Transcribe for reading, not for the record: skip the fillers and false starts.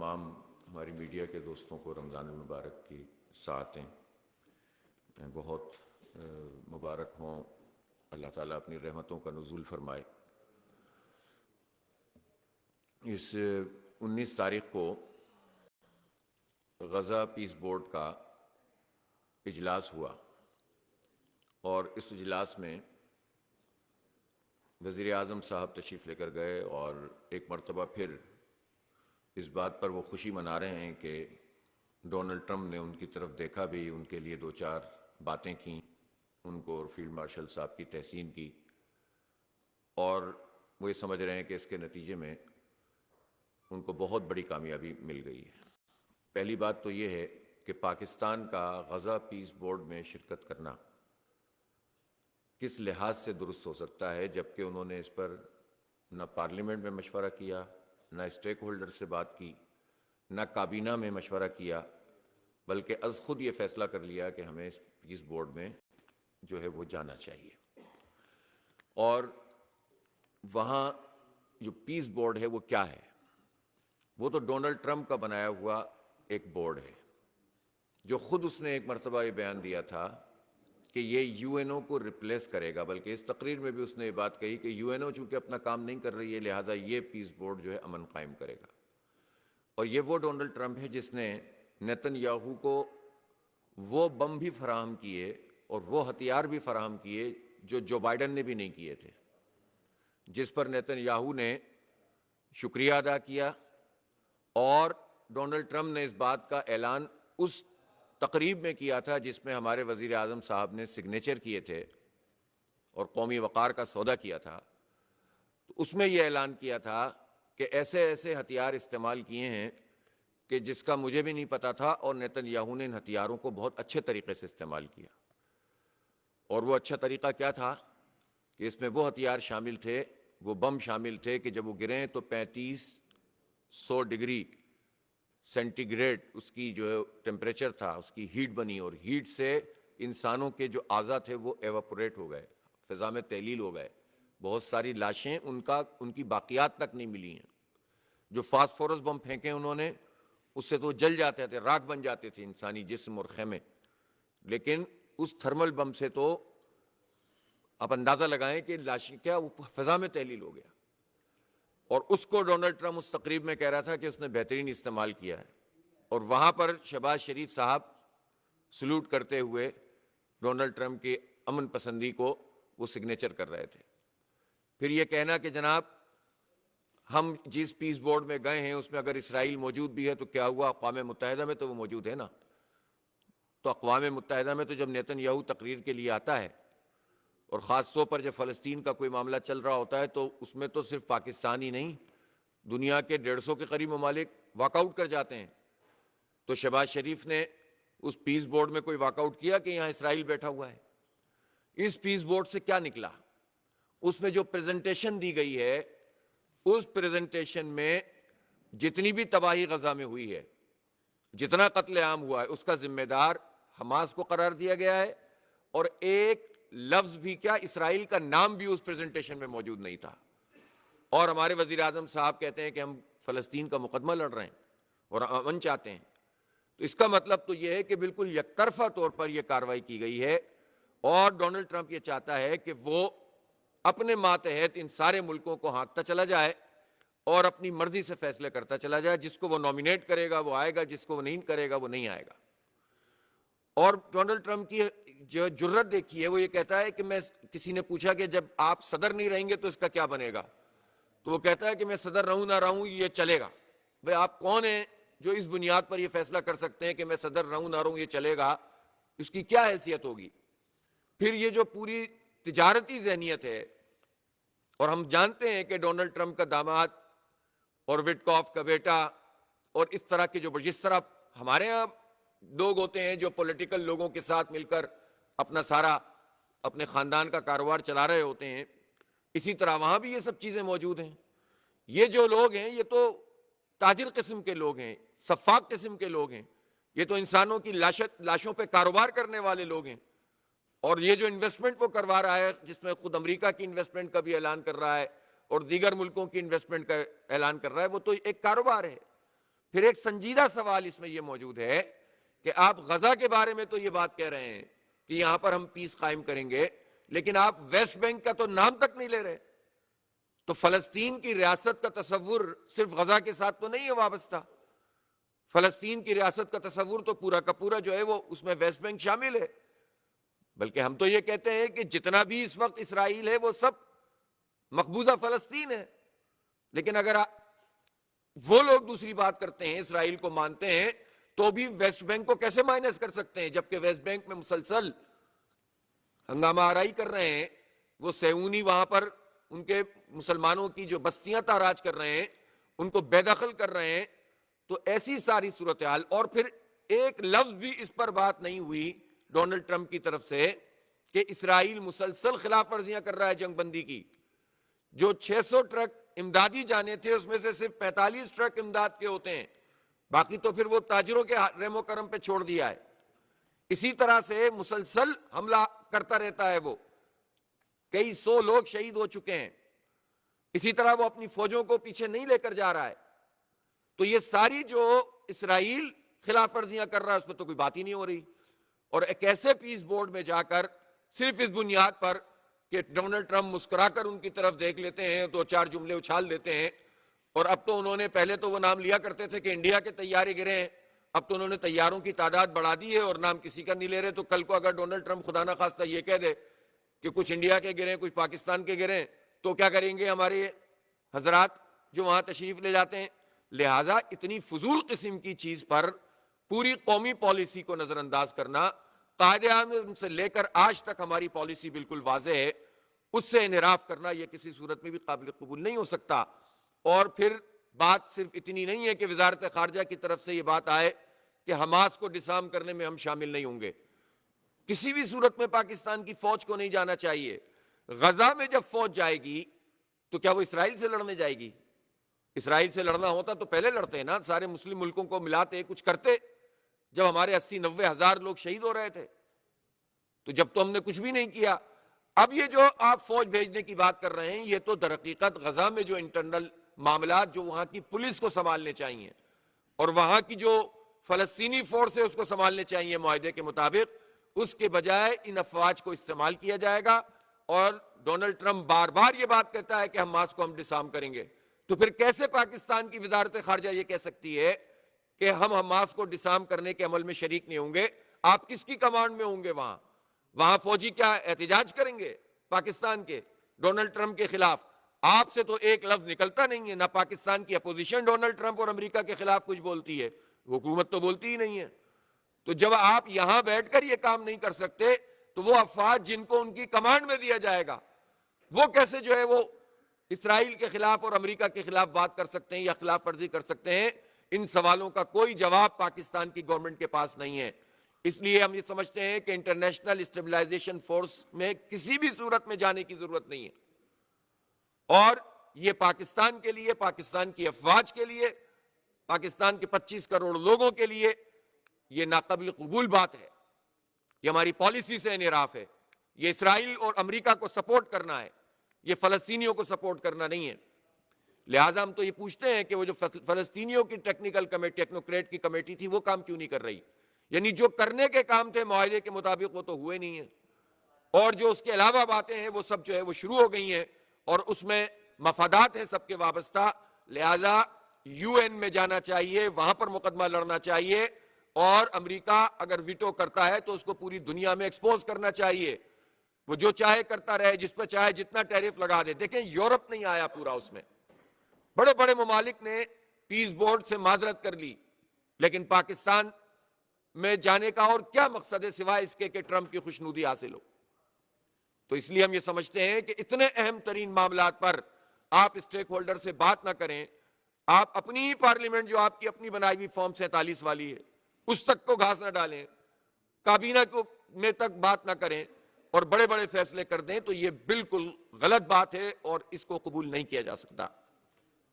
تمام ہماری میڈیا کے دوستوں کو رمضان المبارک کی ساعتیں بہت مبارک ہوں. اللہ تعالیٰ اپنی رحمتوں کا نزول فرمائے. اس 19 تاریخ کو غزہ پیس بورڈ کا اجلاس ہوا اور اس اجلاس میں وزیر اعظم صاحب تشریف لے کر گئے اور ایک مرتبہ پھر اس بات پر وہ خوشی منا رہے ہیں کہ ڈونلڈ ٹرمپ نے ان کی طرف دیکھا بھی, ان کے لیے 2-4 باتیں کیں, ان کو اور فیلڈ مارشل صاحب کی تحسین کی, اور وہ یہ سمجھ رہے ہیں کہ اس کے نتیجے میں ان کو بہت بڑی کامیابی مل گئی ہے. پہلی بات تو یہ ہے کہ پاکستان کا غزہ پیس بورڈ میں شرکت کرنا کس لحاظ سے درست ہو سکتا ہے جبکہ انہوں نے اس پر نہ پارلیمنٹ میں مشورہ کیا, نہ اسٹیک ہولڈر سے بات کی, نہ کابینہ میں مشورہ کیا, بلکہ از خود یہ فیصلہ کر لیا کہ ہمیں اس پیس بورڈ میں جو ہے وہ جانا چاہیے. اور وہاں جو پیس بورڈ ہے وہ کیا ہے؟ وہ تو ڈونلڈ ٹرمپ کا بنایا ہوا ایک بورڈ ہے جو خود اس نے ایک مرتبہ یہ بیان دیا تھا کہ یہ یو این او کو ریپلیس کرے گا, بلکہ اس تقریر میں بھی اس نے یہ بات کہی کہ یو این او چونکہ اپنا کام نہیں کر رہی ہے لہٰذا یہ پیس بورڈ جو ہے امن قائم کرے گا. اور یہ وہ ڈونلڈ ٹرمپ ہے جس نے نیتن یاہو کو وہ بم بھی فراہم کیے اور وہ ہتھیار بھی فراہم کیے جو بائیڈن نے بھی نہیں کیے تھے, جس پر نیتن یاہو نے شکریہ ادا کیا. اور ڈونلڈ ٹرمپ نے اس بات کا اعلان اس تقریب میں کیا تھا جس میں ہمارے وزیر اعظم صاحب نے سگنیچر کیے تھے اور قومی وقار کا سودا کیا تھا. تو اس میں یہ اعلان کیا تھا کہ ایسے ایسے ہتھیار استعمال کیے ہیں کہ جس کا مجھے بھی نہیں پتا تھا, اور نیتن یاہو نے ان ہتھیاروں کو بہت اچھے طریقے سے استعمال کیا. اور وہ اچھا طریقہ کیا تھا کہ اس میں وہ ہتھیار شامل تھے, وہ بم شامل تھے کہ جب وہ گریں تو 3500 ڈگری سینٹی گریڈ اس کی جو ٹیمپریچر تھا, اس کی ہیٹ بنی, اور ہیٹ سے انسانوں کے جو اعضا تھے وہ ایواپوریٹ ہو گئے, فضا میں تحلیل ہو گئے. بہت ساری لاشیں ان کی باقیات تک نہیں ملی ہیں. جو فاسفورس بم پھینکے انہوں نے, اس سے تو جل جاتے تھے, راکھ بن جاتے تھے انسانی جسم اور خیمے, لیکن اس تھرمل بم سے تو آپ اندازہ لگائیں کہ لاشیں کیا وہ فضا میں تحلیل ہو گیا. اور اس کو ڈونلڈ ٹرمپ اس تقریب میں کہہ رہا تھا کہ اس نے بہترین استعمال کیا ہے, اور وہاں پر شہباز شریف صاحب سلوٹ کرتے ہوئے ڈونلڈ ٹرمپ کی امن پسندی کو وہ سگنیچر کر رہے تھے. پھر یہ کہنا کہ جناب ہم جس پیس بورڈ میں گئے ہیں اس میں اگر اسرائیل موجود بھی ہے تو کیا ہوا, اقوام متحدہ میں تو وہ موجود ہے نا. تو اقوام متحدہ میں تو جب نیتن یاہو تقریر کے لیے آتا ہے, اور خاص طور پر جب فلسطین کا کوئی معاملہ چل رہا ہوتا ہے, تو اس میں تو صرف پاکستان ہی نہیں, دنیا کے 150 کے قریب ممالک واک آؤٹ کر جاتے ہیں. تو شہباز شریف نے اس پیس بورڈ میں کوئی واک آؤٹ کیا کہ یہاں اسرائیل بیٹھا ہوا ہے؟ اس پیس بورڈ سے کیا نکلا؟ اس میں جو پریزنٹیشن دی گئی ہے, اس پریزنٹیشن میں جتنی بھی تباہی غزہ میں ہوئی ہے, جتنا قتل عام ہوا ہے, اس کا ذمہ دار حماس کو قرار دیا گیا ہے, اور ایک لفظ بھی کیا, اسرائیل کا نام بھی اس پریزنٹیشن میں موجود نہیں تھا. اور ہمارے وزیر اعظم صاحب کہتے ہیں کہ ہم فلسطین کا مقدمہ لڑ رہے ہیں اور امن چاہتے ہیں. تو اس کا مطلب تو یہ ہے کہ بالکل یک طرفہ طور پر یہ کارروائی کی گئی ہے, اور ڈونلڈ ٹرمپ یہ چاہتا ہے کہ وہ اپنے ماتحت ان سارے ملکوں کو ہانکتا چلا جائے اور اپنی مرضی سے فیصلے کرتا چلا جائے. جس کو وہ نامینیٹ کرے گا وہ آئے گا, جس کو وہ نہیں کرے گا وہ نہیں آئے گا. اور ڈونلڈ ٹرمپ کی جو جرت دیکھی ہے, وہ یہ کہتا ہے کہ کسی نے پوچھا کہ جب آپ صدر نہیں رہیں گے تو اس کا کیا بنے گا, تو وہ کہتا ہے کہ میں صدر رہوں نہ رہوں یہ چلے گا. بھئی آپ کون ہیں جو اس بنیاد پر یہ فیصلہ کر سکتے ہیں کہ میں صدر رہوں نہ رہوں یہ چلے گا؟ اس کی کیا حیثیت ہوگی؟ پھر یہ جو پوری تجارتی ذہنیت ہے, اور ہم جانتے ہیں کہ ڈونلڈ ٹرمپ کا داماد اور وٹکاف کا بیٹا اور اس طرح کے جس طرح ہمارے ہاں لوگ ہوتے ہیں جو پولیٹیکل لوگوں کے ساتھ مل کر اپنا سارا اپنے خاندان کا کاروبار چلا رہے ہوتے ہیں, اسی طرح وہاں بھی یہ سب چیزیں موجود ہیں. یہ جو لوگ ہیں یہ تو تاجر قسم کے لوگ ہیں, سفاک قسم کے لوگ ہیں, یہ تو انسانوں کی لاشوں پہ کاروبار کرنے والے لوگ ہیں. اور یہ جو انویسٹمنٹ وہ کروا رہا ہے, جس میں خود امریکہ کی انویسٹمنٹ کا بھی اعلان کر رہا ہے اور دیگر ملکوں کی انویسٹمنٹ کا اعلان کر رہا ہے, وہ تو ایک کاروبار ہے. پھر ایک سنجیدہ سوال اس میں یہ موجود ہے کہ آپ غزہ کے بارے میں تو یہ بات کہہ رہے ہیں کہ یہاں پر ہم پیس قائم کریں گے، لیکن آپ ویسٹ بینک کا تو نام تک نہیں لے رہے. تو فلسطین کی ریاست کا تصور صرف غزہ کے ساتھ تو نہیں ہے وابستہ. فلسطین کی ریاست کا تصور تو پورا کا پورا جو ہے وہ اس میں ویسٹ بینک شامل ہے. بلکہ ہم تو یہ کہتے ہیں کہ جتنا بھی اس وقت اسرائیل ہے وہ سب مقبوضہ فلسطین ہے. لیکن اگر وہ لوگ دوسری بات کرتے ہیں، اسرائیل کو مانتے ہیں، تو بھی ویسٹ بینک کو کیسے مائنس کر سکتے ہیں؟ جبکہ ویسٹ بینک میں مسلسل ہنگامہ آرائی کر رہے ہیں، وہ صہیونی وہاں پر ان کے مسلمانوں کی جو بستیاں تاراج کر رہے ہیں، ان کو بے دخل کر رہے ہیں. تو ایسی ساری صورتحال، اور پھر ایک لفظ بھی اس پر بات نہیں ہوئی ڈونلڈ ٹرمپ کی طرف سے کہ اسرائیل مسلسل خلاف ورزیاں کر رہا ہے جنگ بندی کی. جو 600 ٹرک امدادی جانے تھے اس میں سے صرف 45 ٹرک امداد کے ہوتے ہیں، باقی تو پھر وہ تاجروں کے رحم و کرم پہ چھوڑ دیا ہے. اسی طرح سے مسلسل حملہ کرتا رہتا ہے، وہ کئی سو لوگ شہید ہو چکے ہیں. اسی طرح وہ اپنی فوجوں کو پیچھے نہیں لے کر جا رہا ہے. تو یہ ساری جو اسرائیل خلاف ورزیاں کر رہا ہے اس پہ تو کوئی بات ہی نہیں ہو رہی. اور ایک ایسے پیس بورڈ میں جا کر صرف اس بنیاد پر کہ ڈونلڈ ٹرمپ مسکرا کر ان کی طرف دیکھ لیتے ہیں، دو چار جملے اچھال دیتے ہیں. اور اب تو انہوں نے، پہلے تو وہ نام لیا کرتے تھے کہ انڈیا کے طیارے گرے ہیں، اب تو انہوں نے طیاروں کی تعداد بڑھا دی ہے اور نام کسی کا نہیں لے رہے. تو کل کو اگر ڈونلڈ ٹرمپ خدا نہ خواستہ یہ کہہ دے کہ کچھ انڈیا کے گرے، کچھ پاکستان کے گرے، تو کیا کریں گے ہمارے حضرات جو وہاں تشریف لے جاتے ہیں؟ لہٰذا اتنی فضول قسم کی چیز پر پوری قومی پالیسی کو نظر انداز کرنا، قائد اعظم سے لے کر آج تک ہماری پالیسی بالکل واضح ہے، اس سے انحراف کرنا یہ کسی صورت میں بھی قابل قبول نہیں ہو سکتا. اور پھر بات صرف اتنی نہیں ہے کہ وزارت خارجہ کی طرف سے یہ بات آئے کہ حماس کو ڈسارم کرنے میں ہم شامل نہیں ہوں گے. کسی بھی صورت میں پاکستان کی فوج کو نہیں جانا چاہیے. غزہ میں جب فوج جائے گی تو کیا وہ اسرائیل سے لڑنے جائے گی؟ اسرائیل سے لڑنا ہوتا تو پہلے لڑتے ہیں نا، سارے مسلم ملکوں کو ملاتے، کچھ کرتے. جب ہمارے 80-90 ہزار لوگ شہید ہو رہے تھے تو جب تو ہم نے کچھ بھی نہیں کیا. اب یہ جو آپ فوج بھیجنے کی بات کر رہے ہیں، یہ تو در حقیقت غزہ میں جو انٹرنل معاملات جو وہاں کی پولیس کو سنبھالنے چاہیے اور وہاں کی جو فلسطینی فورس ہے اس کو سنبھالنے چاہیے معاہدے کے مطابق، اس کے بجائے ان افواج کو استعمال کیا جائے گا. اور ڈونلڈ ٹرمپ بار بار یہ بات کہتا ہے کہ حماس کو ہم ڈسارم کریں گے. تو پھر کیسے پاکستان کی وزارت خارجہ یہ کہہ سکتی ہے کہ ہم حماس کو ڈسارم کرنے کے عمل میں شریک نہیں ہوں گے؟ آپ کس کی کمانڈ میں ہوں گے؟ وہاں فوجی کیا احتجاج کریں گے پاکستان کے ڈونلڈ ٹرمپ کے خلاف؟ آپ سے تو ایک لفظ نکلتا نہیں ہے. نہ پاکستان کی اپوزیشن ڈونلڈ ٹرمپ اور امریکہ کے خلاف کچھ بولتی ہے، حکومت تو بولتی ہی نہیں ہے. تو جب آپ یہاں بیٹھ کر یہ کام نہیں کر سکتے تو وہ افواج جن کو ان کی کمانڈ میں دیا جائے گا وہ کیسے جو ہے وہ اسرائیل کے خلاف اور امریکہ کے خلاف بات کر سکتے ہیں یا خلاف ورزی کر سکتے ہیں؟ ان سوالوں کا کوئی جواب پاکستان کی گورنمنٹ کے پاس نہیں ہے. اس لیے ہم یہ سمجھتے ہیں کہ انٹرنیشنل اسٹیبلائزیشن فورس میں کسی بھی صورت میں جانے کی ضرورت نہیں ہے. اور یہ پاکستان کے لیے، پاکستان کی افواج کے لیے، پاکستان کے 25 کروڑ لوگوں کے لیے یہ ناقابل قبول بات ہے. یہ ہماری پالیسی سے انحراف ہے. یہ اسرائیل اور امریکہ کو سپورٹ کرنا ہے، یہ فلسطینیوں کو سپورٹ کرنا نہیں ہے. لہٰذا ہم تو یہ پوچھتے ہیں کہ وہ جو فلسطینیوں کی ٹیکنیکل کمیٹی، ٹیکنوکریٹ کی کمیٹی تھی، وہ کام کیوں نہیں کر رہی؟ یعنی جو کرنے کے کام تھے معاہدے کے مطابق وہ تو ہوئے نہیں ہیں، اور جو اس کے علاوہ باتیں ہیں وہ سب جو ہے وہ شروع ہو گئی ہیں، اور اس میں مفادات ہیں سب کے وابستہ. لہٰذا یو این میں جانا چاہیے، وہاں پر مقدمہ لڑنا چاہیے، اور امریکہ اگر ویٹو کرتا ہے تو اس کو پوری دنیا میں ایکسپوز کرنا چاہیے. وہ جو چاہے کرتا رہے، جس پہ چاہے جتنا ٹیرف لگا دے. دیکھیں یورپ نہیں آیا پورا، اس میں بڑے بڑے ممالک نے پیس بورڈ سے معذرت کر لی، لیکن پاکستان میں جانے کا اور کیا مقصد ہے سوائے اس کے کہ ٹرمپ کی خوشنودی حاصل ہو؟ تو اس لیے ہم یہ سمجھتے ہیں کہ اتنے اہم ترین معاملات پر آپ اسٹیک ہولڈر سے بات نہ کریں. آپ اپنی ہی پارلیمنٹ جو آپ کی اپنی بنائی ہوئی فارم 47 والی ہے اس تک کو گھاس نہ ڈالیں، کابینہ کو میں تک بات نہ کریں اور بڑے بڑے فیصلے کر دیں، تو یہ بالکل غلط بات ہے اور اس کو قبول نہیں کیا جا سکتا.